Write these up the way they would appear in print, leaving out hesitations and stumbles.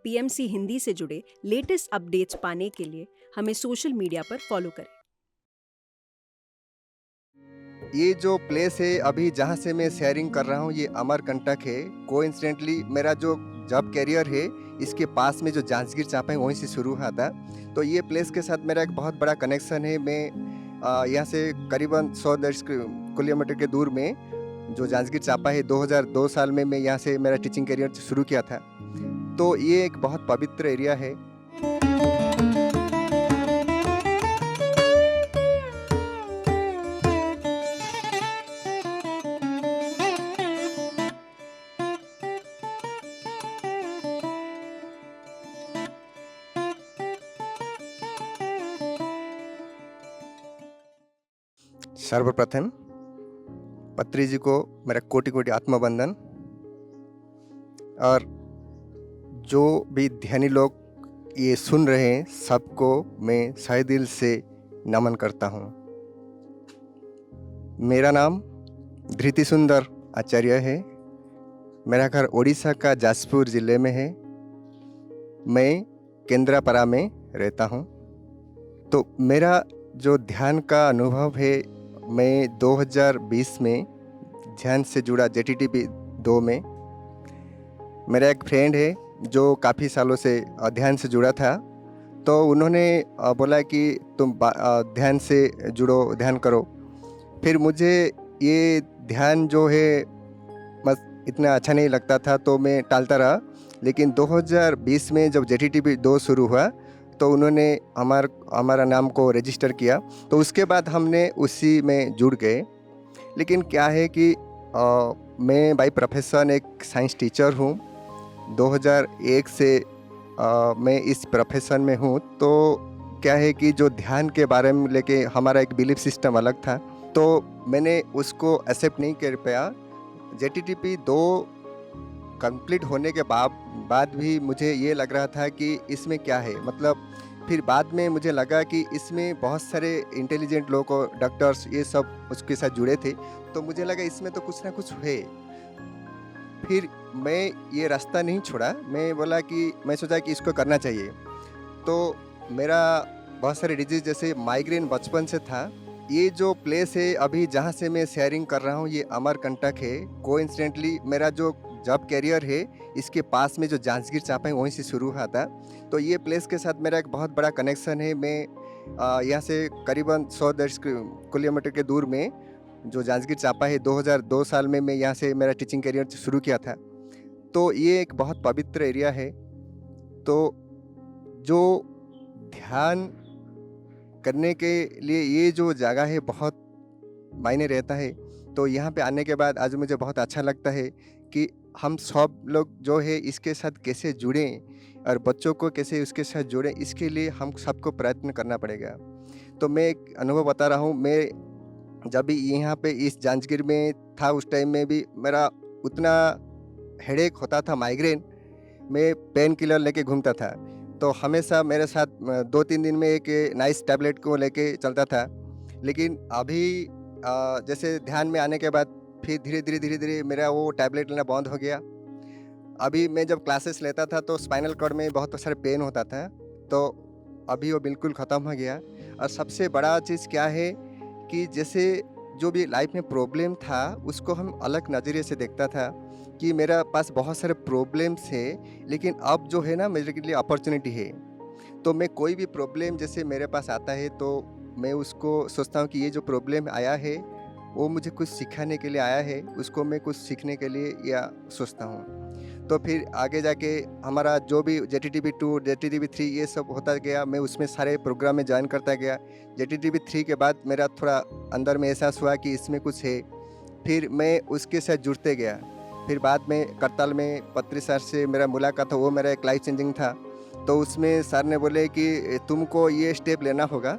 PMC Hindi से जुड़े latest updates पाने के लिए हमें सोशल मीडिया पर फॉलो करें। ये जो प्लेस है अभी जहाँ से मैं शेयरिंग कर रहा हूँ ये अमरकंटक है। कोइंसिडेंटली मेरा जो जॉब कैरियर है इसके पास में जो जांजगीर चांपा है वहीं से शुरू हुआ था। तो ये प्लेस के साथ मेरा एक बहुत बड़ा कनेक्शन है। मैं यहाँ से करीबन 110 किलोमीटर के दूर में जो जांजगीर चांपा है 2002 साल में मैं यहाँ से मेरा टीचिंग करियर शुरू किया था। तो ये एक बहुत पवित्र एरिया है। सर्वप्रथम पत्री जी को मेरा कोटि कोटि आत्मबंधन, और जो भी ध्यानी लोग ये सुन रहे हैं सबको मैं सहे दिल से नमन करता हूँ। मेरा नाम धृति सुंदर आचार्य है। मेरा घर ओडिशा का जाजपुर ज़िले में है। मैं केंद्रापड़ा में रहता हूँ। तो मेरा जो ध्यान का अनुभव है, मैं 2020 में ध्यान से जुड़ा JTTP 2 में। मेरा एक फ्रेंड है जो काफ़ी सालों से ध्यान से जुड़ा था। तो उन्होंने बोला कि तुम ध्यान से जुड़ो, ध्यान करो। फिर मुझे ये ध्यान जो है बस इतना अच्छा नहीं लगता था तो मैं टालता रहा। लेकिन 2020 में जब JTTP 2 शुरू हुआ तो उन्होंने हमारा नाम को रजिस्टर किया। तो उसके बाद हमने उसी में जुड़ गए। लेकिन क्या है कि मैं बाय प्रोफेशन एक साइंस टीचर हूँ। 2001 से मैं इस प्रोफेशन में हूँ। तो क्या है कि जो ध्यान के बारे में लेके हमारा एक बिलीफ सिस्टम अलग था, तो मैंने उसको एक्सेप्ट नहीं कर पाया। JTTP 2 कंप्लीट होने के बाद भी मुझे ये लग रहा था कि इसमें क्या है, मतलब फिर बाद में मुझे लगा कि इसमें बहुत सारे इंटेलिजेंट लोग और डॉक्टर्स ये सब उसके साथ जुड़े थे। तो मुझे लगा इसमें तो कुछ ना कुछ है। फिर मैं ये रास्ता नहीं छोड़ा। मैं सोचा कि इसको करना चाहिए। तो मेरा बहुत सारे डिजीज़ जैसे माइग्रेन बचपन से था। ये जो प्लेस है अभी जहाँ से मैं शेयरिंग कर रहा हूँ ये अमरकंटक है। कोइंसिडेंटली मेरा जो जॉब कैरियर है इसके पास में जो जांजगीर चांपा है वहीं से शुरू हुआ था। तो ये प्लेस के साथ मेरा एक बहुत बड़ा कनेक्शन है। मैं यहाँ से करीबन 110 किलोमीटर के दूर में जो जांजगीर चांपा है 2002 साल में मैं यहाँ से मेरा टीचिंग करियर शुरू किया था। तो ये एक बहुत पवित्र एरिया है। तो जो ध्यान करने के लिए ये जो जगह है बहुत मायने रहता है। तो यहाँ पे आने के बाद आज मुझे बहुत अच्छा लगता है कि हम सब लोग जो है इसके साथ कैसे जुड़ें और बच्चों को कैसे उसके साथ जोड़ें, इसके लिए हम सबको प्रयत्न करना पड़ेगा। तो मैं एक अनुभव बता रहा हूँ। मैं जब भी यहाँ पे इस जांजगीर में था उस टाइम में भी मेरा उतना हेडेक होता था, माइग्रेन। मैं पेन किलर लेके घूमता था। तो हमेशा मेरे साथ 2-3 दिन में एक नाइस टैबलेट को लेके चलता था। लेकिन अभी जैसे ध्यान में आने के बाद फिर धीरे-धीरे मेरा वो टैबलेट लेना बंद हो गया। अभी मैं जब क्लासेस लेता था तो स्पाइनल कॉर्ड में बहुत सारे पेन होता था। तो अभी वो बिल्कुल ख़त्म हो गया। और सबसे बड़ा चीज़ क्या है कि जैसे जो भी लाइफ में प्रॉब्लम था उसको हम अलग नज़रिए से देखता था कि मेरा पास बहुत सारे प्रॉब्लम्स है, लेकिन अब जो है ना मेरे के लिए अपॉर्चुनिटी है। तो मैं कोई भी प्रॉब्लम जैसे मेरे पास आता है तो मैं उसको सोचता हूँ कि ये जो प्रॉब्लम आया है वो मुझे कुछ सिखाने के लिए आया है, उसको मैं कुछ सीखने के लिए या सोचता हूँ। तो फिर आगे जाके हमारा जो भी JTTP 2, JTTP 3 ये सब होता गया। मैं उसमें सारे प्रोग्राम में ज्वाइन करता गया। JTTP 3 के बाद मेरा थोड़ा अंदर में एहसास हुआ कि इसमें कुछ है। फिर मैं उसके साथ जुड़ते गया। फिर बाद में करताल में पत्री सर से मेरा मुलाकात था, वो मेरा एक लाइफ चेंजिंग था। तो उसमें सर ने बोले कि तुमको ये स्टेप लेना होगा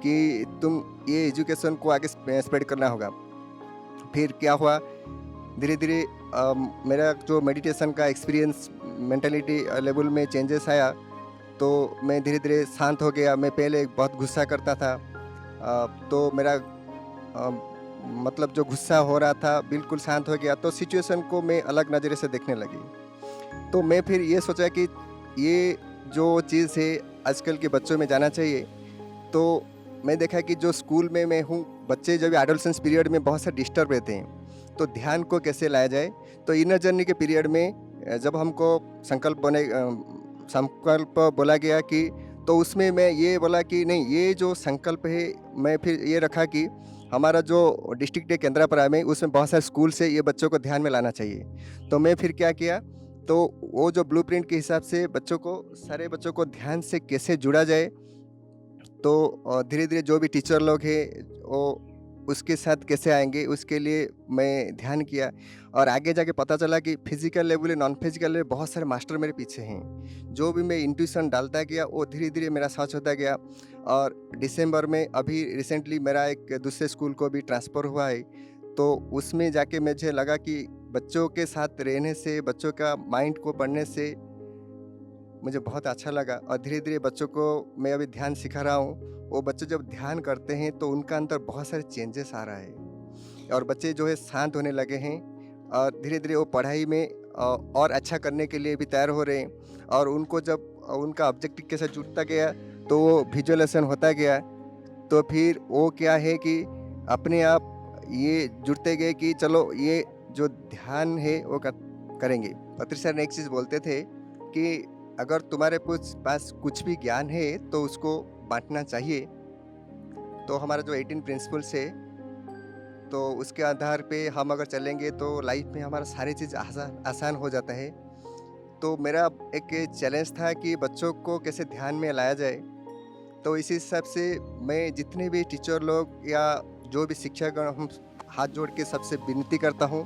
कि तुम ये एजुकेशन को आगे स्प्रेड करना होगा। फिर क्या हुआ, धीरे-धीरे मेरा जो मेडिटेशन का एक्सपीरियंस मेंटालिटी लेवल में चेंजेस आया। तो मैं धीरे-धीरे शांत हो गया। मैं पहले बहुत गुस्सा करता था। तो मेरा मतलब जो गुस्सा हो रहा था बिल्कुल शांत हो गया। तो सिचुएशन को मैं अलग नज़रिए से देखने लगी। तो मैं फिर ये सोचा कि ये जो चीज़ है आजकल के बच्चों में जाना चाहिए। तो मैं देखा कि जो स्कूल में मैं हूँ, बच्चे जब एडोलसेंस पीरियड में बहुत सारे डिस्टर्ब रहते हैं, तो ध्यान को कैसे लाया जाए। तो इनर जर्नी के पीरियड में जब हमको संकल्प बोला गया कि, तो उसमें मैं ये बोला कि नहीं, ये जो संकल्प है, मैं फिर ये रखा कि हमारा जो डिस्ट्रिक्ट है केंद्रापड़ा में, उसमें बहुत सारे स्कूल से ये बच्चों को ध्यान में लाना चाहिए। तो मैं फिर क्या किया, तो वो जो ब्लूप्रिंट के हिसाब से बच्चों को, सारे बच्चों को ध्यान से कैसे जुड़ा जाए, तो धीरे-धीरे जो भी टीचर लोग हैं वो उसके साथ कैसे आएँगे, उसके लिए मैं ध्यान किया। और आगे जाके पता चला कि physical level, non physical level बहुत सारे मास्टर मेरे पीछे हैं। जो भी मैं इंट्यूशन डालता गया, वो धीरे-धीरे मेरा सच होता गया। और दिसंबर में अभी रिसेंटली मेरा एक दूसरे स्कूल को भी ट्रांसफ़र हुआ है। तो उसमें जाके मुझे लगा कि बच्चों के साथ रहने से, बच्चों का माइंड को पढ़ने से मुझे बहुत अच्छा लगा। और धीरे-धीरे बच्चों को मैं अभी ध्यान सिखा रहा हूँ। वो बच्चे जब ध्यान करते हैं तो उनका अंदर बहुत सारे चेंजेस आ रहा है, और बच्चे जो है शांत होने लगे हैं, और धीरे-धीरे वो पढ़ाई में और अच्छा करने के लिए भी तैयार हो रहे हैं। और उनको जब उनका ऑब्जेक्टिव के साथ जुड़ता गया, तो वो विजुअलाइज़ेशन होता गया। तो फिर वो क्या है कि अपने आप ये जुड़ते गए कि चलो ये जो ध्यान है वो करेंगे। पत्री सर ने एक चीज़ बोलते थे कि अगर तुम्हारे पास कुछ भी ज्ञान है तो उसको बाँटना चाहिए। तो हमारा जो 18 प्रिंसिपल्स है, तो उसके आधार पे हम अगर चलेंगे तो लाइफ में हमारा सारी चीज़ आसान हो जाता है। तो मेरा एक चैलेंज था कि बच्चों को कैसे ध्यान में लाया जाए। तो इसी हिसाब से मैं जितने भी टीचर लोग या जो भी शिक्षकगण, हम हाथ जोड़ के सबसे विनती करता हूँ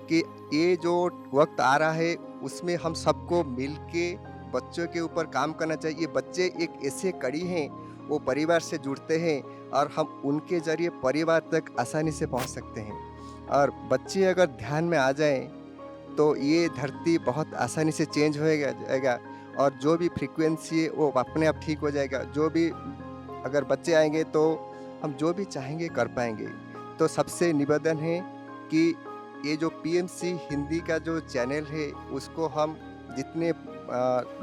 कि ये जो वक्त आ रहा है उसमें हम सबको मिलके बच्चों के ऊपर काम करना चाहिए। ये बच्चे एक ऐसे कड़ी हैं, वो परिवार से जुड़ते हैं, और हम उनके ज़रिए परिवार तक आसानी से पहुंच सकते हैं। और बच्चे अगर ध्यान में आ जाएं तो ये धरती बहुत आसानी से चेंज होएगा जाएगा, और जो भी फ्रीक्वेंसी है वो अपने आप ठीक हो जाएगा। जो भी अगर बच्चे आएंगे तो हम जो भी चाहेंगे कर पाएंगे। तो सबसे निवेदन है कि ये जो पीएमसी हिंदी का जो चैनल है उसको हम जितने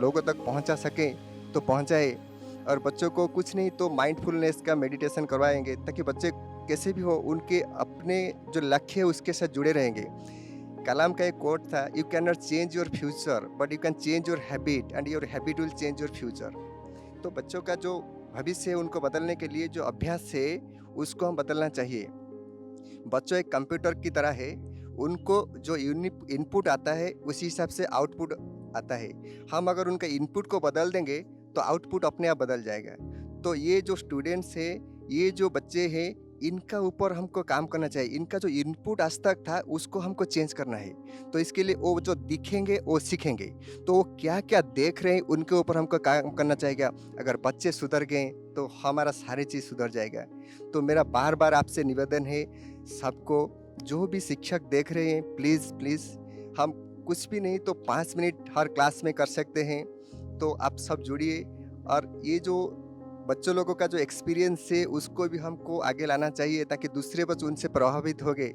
लोगों तक पहुंचा सकें तो पहुंचाएं। और बच्चों को कुछ नहीं तो माइंडफुलनेस का मेडिटेशन करवाएंगे, ताकि बच्चे कैसे भी हो उनके अपने जो लक्ष्य है उसके साथ जुड़े रहेंगे। कलाम का एक कोट था, you can not change your future but you can change your habit, and your habit will change your future. तो बच्चों का जो भविष्य है उनको बदलने के लिए जो अभ्यास है उसको हम बदलना चाहिए। बच्चों एक कंप्यूटर की तरह है, उनको जो इनपुट आता है उसी हिसाब से आउटपुट आता है। हम अगर उनका इनपुट को बदल देंगे तो आउटपुट अपने आप बदल जाएगा। तो ये जो स्टूडेंट्स है, ये जो बच्चे हैं, इनका ऊपर हमको काम करना चाहिए। इनका जो इनपुट आज तक था उसको हमको चेंज करना है। तो इसके लिए वो जो दिखेंगे वो सीखेंगे। तो वो क्या क्या देख रहे हैं उनके ऊपर हमको काम करना चाहिए। अगर बच्चे सुधर गए तो हमारा सारी चीज़ सुधर जाएगा। तो मेरा बार बार आपसे निवेदन है सबको, जो भी शिक्षक देख रहे हैं, प्लीज़ प्लीज़, हम कुछ भी नहीं तो 5 मिनट हर क्लास में कर सकते हैं। तो आप सब जुड़िए, और ये जो बच्चों लोगों का जो एक्सपीरियंस है उसको भी हमको आगे लाना चाहिए, ताकि दूसरे बच्चे उनसे प्रभावित हो गए।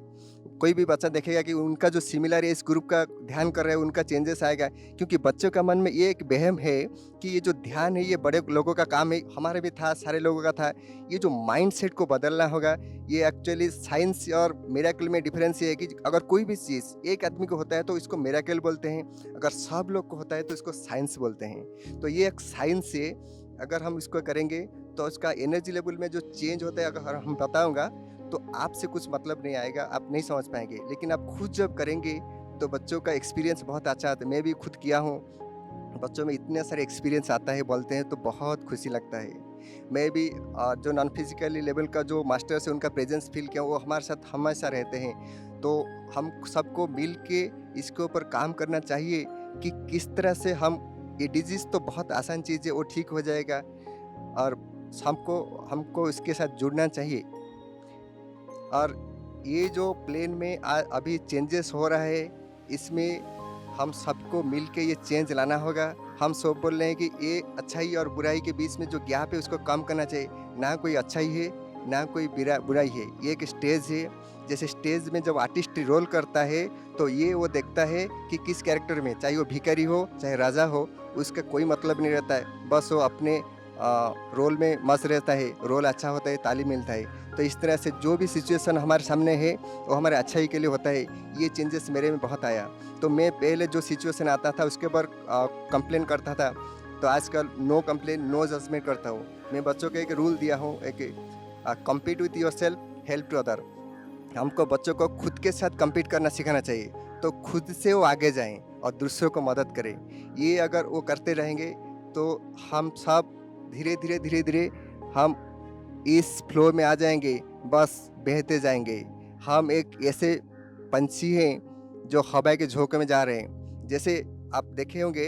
कोई भी बच्चा देखेगा कि उनका जो सिमिलर है, इस ग्रुप का ध्यान कर रहे हैं, उनका चेंजेस आएगा। क्योंकि बच्चों का मन में ये एक वहम है कि ये जो ध्यान है ये बड़े लोगों का काम है, हमारे भी था, सारे लोगों का था। ये जो माइंडसेट को बदलना होगा। ये एक्चुअली साइंस और मिरेकल में डिफरेंस ये है कि अगर कोई भी चीज़ एक आदमी को होता है तो इसको मिरेकल बोलते हैं, अगर सब लोग को होता है तो इसको साइंस बोलते हैं। तो ये एक साइंस है, अगर हम इसको करेंगे तो उसका एनर्जी लेवल में जो चेंज होता है अगर हम बताऊंगा तो आपसे कुछ मतलब नहीं आएगा, आप नहीं समझ पाएंगे। लेकिन आप खुद जब करेंगे तो बच्चों का एक्सपीरियंस बहुत अच्छा आता है। मैं भी खुद किया हूँ, बच्चों में इतने सारे एक्सपीरियंस आता है, बोलते हैं तो बहुत खुशी लगता है। मैं भी जो नॉन फिजिकली लेवल का जो मास्टर्स है उनका प्रेजेंस फील किया, वो हमारे साथ हमेशा रहते हैं। तो हम सबको मिल के इसके ऊपर काम करना चाहिए कि किस तरह से हम, ये डिजीज़ तो बहुत आसान चीज़ है, वो ठीक हो जाएगा, और हमको इसके साथ जुड़ना चाहिए। और ये जो प्लेन में अभी चेंजेस हो रहा है, इसमें हम सबको मिल के ये चेंज लाना होगा। हम सब बोल रहे हैं कि ये अच्छाई और बुराई के बीच में जो गैप है उसको कम करना चाहिए। ना कोई अच्छाई है ना कोई बुराई है। ये एक स्टेज है, जैसे स्टेज में जब आर्टिस्ट रोल करता है तो ये वो देखता है कि किस कैरेक्टर में, चाहे वो भिखारी हो चाहे राजा हो, उसका कोई मतलब नहीं रहता है, बस वो अपने रोल में मस्त रहता है, रोल अच्छा होता है, ताली मिलता है। तो इस तरह से जो भी सिचुएशन हमारे सामने है वो हमारे अच्छाई के लिए होता है। ये चेंजेस मेरे में बहुत आया। तो मैं पहले जो सिचुएशन आता था उसके ऊपर कंप्लेन करता था, तो आजकल नो कंप्लेन नो जजमेंट करता हूँ। मैं बच्चों को एक रूल दिया हूँ, एक compete with yourself, help to other. हमको बच्चों को खुद के साथ कम्पीट करना सिखाना चाहिए, तो खुद से वो आगे जाएं और दूसरों को मदद करें। ये अगर वो करते रहेंगे तो हम सब धीरे धीरे धीरे धीरे हम इस फ्लो में आ जाएंगे, बस बहते जाएंगे। हम एक ऐसे पंछी हैं जो हवा के झोंके में जा रहे हैं। जैसे आप देखे होंगे,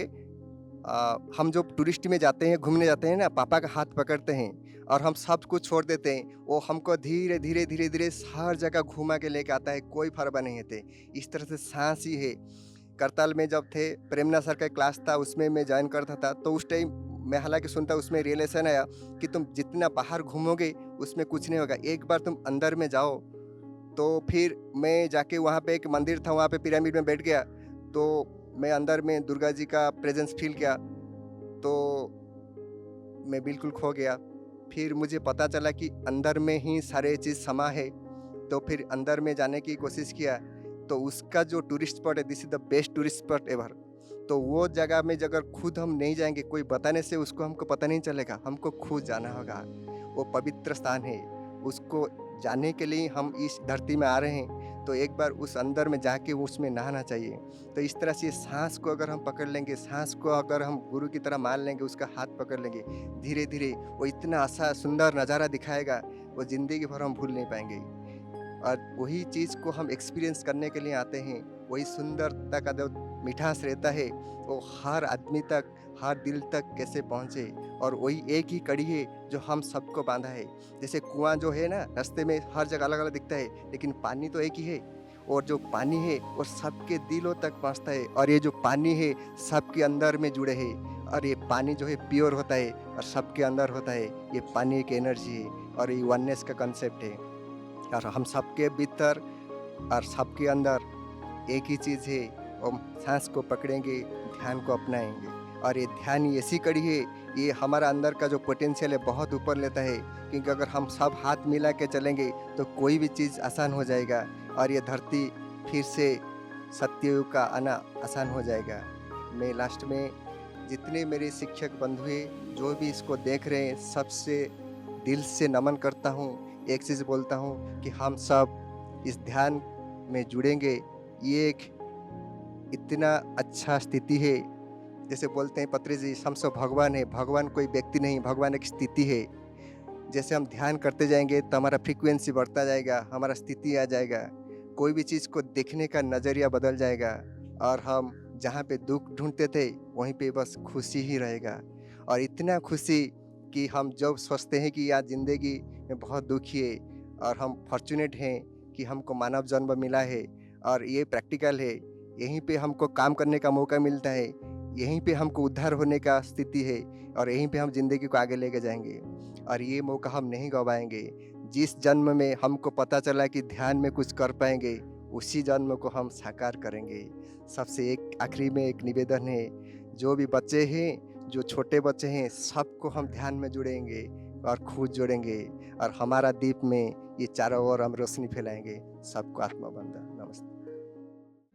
हम जो टूरिस्ट में जाते हैं, घूमने जाते हैं ना, पापा का हाथ पकड़ते हैं और हम सब कुछ छोड़ देते हैं, वो हमको धीरे धीरे धीरे धीरे हर जगह घुमा के लेके आता है, कोई परवाह नहीं होते। इस तरह से सांस ही है। करताल में जब थे, प्रेमना सर का क्लास था, उसमें मैं ज्वाइन करता था, तो उस टाइम मैं हालांकि सुनता, उसमें रियलाइजेशन आया कि तुम जितना बाहर घूमोगे उसमें कुछ नहीं होगा, एक बार तुम अंदर में जाओ। तो फिर मैं जाके वहाँ पे एक मंदिर था, वहाँ पे पिरामिड में बैठ गया, तो मैं अंदर में दुर्गा जी का प्रेजेंस फील किया, तो मैं बिल्कुल खो गया। फिर मुझे पता चला कि अंदर में ही सारे चीज़ समा है। तो फिर अंदर में जाने की कोशिश किया, तो उसका जो टूरिस्ट स्पॉट है, this is the best tourist spot ever. तो वो जगह में अगर खुद हम नहीं जाएंगे, कोई बताने से उसको हमको पता नहीं चलेगा, हमको खुद जाना होगा। वो पवित्र स्थान है, उसको जाने के लिए हम इस धरती में आ रहे हैं, तो एक बार उस अंदर में जाके उसमें नहाना चाहिए। तो इस तरह से सांस को अगर हम पकड़ लेंगे, सांस को अगर हम गुरु की तरह मान लेंगे, उसका हाथ पकड़ लेंगे, धीरे धीरे वो इतना अच्छा सुंदर नज़ारा दिखाएगा, वो ज़िंदगी भर हम भूल नहीं पाएंगे। और वही चीज़ को हम एक्सपीरियंस करने के लिए आते हैं। वही सुंदरता का जो मिठास रहता है वो हर आदमी तक, हर दिल तक कैसे पहुँचे। और वही एक ही कड़ी है जो हम सबको बांधा है। जैसे कुआं जो है ना, रास्ते में हर जगह अलग अलग दिखता है, लेकिन पानी तो एक ही है। और जो पानी है वो सबके दिलों तक पहुँचता है, और ये जो पानी है सबके अंदर में जुड़े है। और ये पानी जो है प्योर होता है और सबके अंदर होता है। ये पानी एक एनर्जी है और ये वननेस का कंसेप्ट है। और हम सबके भीतर और सबके अंदर एक ही चीज़ है, हम सांस को पकड़ेंगे, ध्यान को अपनाएंगे। और ये ध्यान ही ऐसी कड़ी है, ये हमारा अंदर का जो पोटेंशियल है बहुत ऊपर लेता है। क्योंकि अगर हम सब हाथ मिला के चलेंगे तो कोई भी चीज़ आसान हो जाएगा, और ये धरती फिर से सत्ययुग का आना आसान हो जाएगा। मैं लास्ट में जितने मेरे शिक्षक बंधु हैं, जो भी इसको देख रहे हैं, सबसे दिल से नमन करता हूँ। एक चीज़ बोलता हूँ कि हम सब इस ध्यान में जुड़ेंगे। ये एक इतना अच्छा स्थिति है, जैसे बोलते हैं पत्री जी, हम सब भगवान है। भगवान कोई व्यक्ति नहीं, भगवान एक स्थिति है। जैसे हम ध्यान करते जाएंगे तो हमारा फ्रीक्वेंसी बढ़ता जाएगा, हमारा स्थिति आ जाएगा, कोई भी चीज़ को देखने का नज़रिया बदल जाएगा, और हम जहाँ पे दुख ढूंढते थे वहीं पे बस खुशी ही रहेगा। और इतना खुशी कि हम जब सोचते हैं कि यार ज़िंदगी में बहुत दुखी है, और हम फॉर्चुनेट हैं कि हमको मानव जन्म मिला है, और ये प्रैक्टिकल है, यहीं पे हमको काम करने का मौका मिलता है, यहीं पे हमको उद्धार होने का स्थिति है, और यहीं पे हम ज़िंदगी को आगे लेके जाएंगे। और ये मौका हम नहीं गंवाएंगे। जिस जन्म में हमको पता चला कि ध्यान में कुछ कर पाएंगे, उसी जन्म को हम साकार करेंगे। सबसे एक आखिरी में एक निवेदन है, जो भी बच्चे हैं, जो छोटे बच्चे हैं, सबको हम ध्यान में जुड़ेंगे और खुद जोड़ेंगे, और हमारा दीप में ये चारों ओर हम रोशनी फैलाएंगे। सबको आत्मा बंदन। नमस्ते।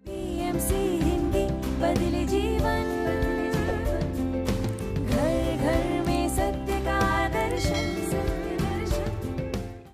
PMC हिंदी बदले जीवन।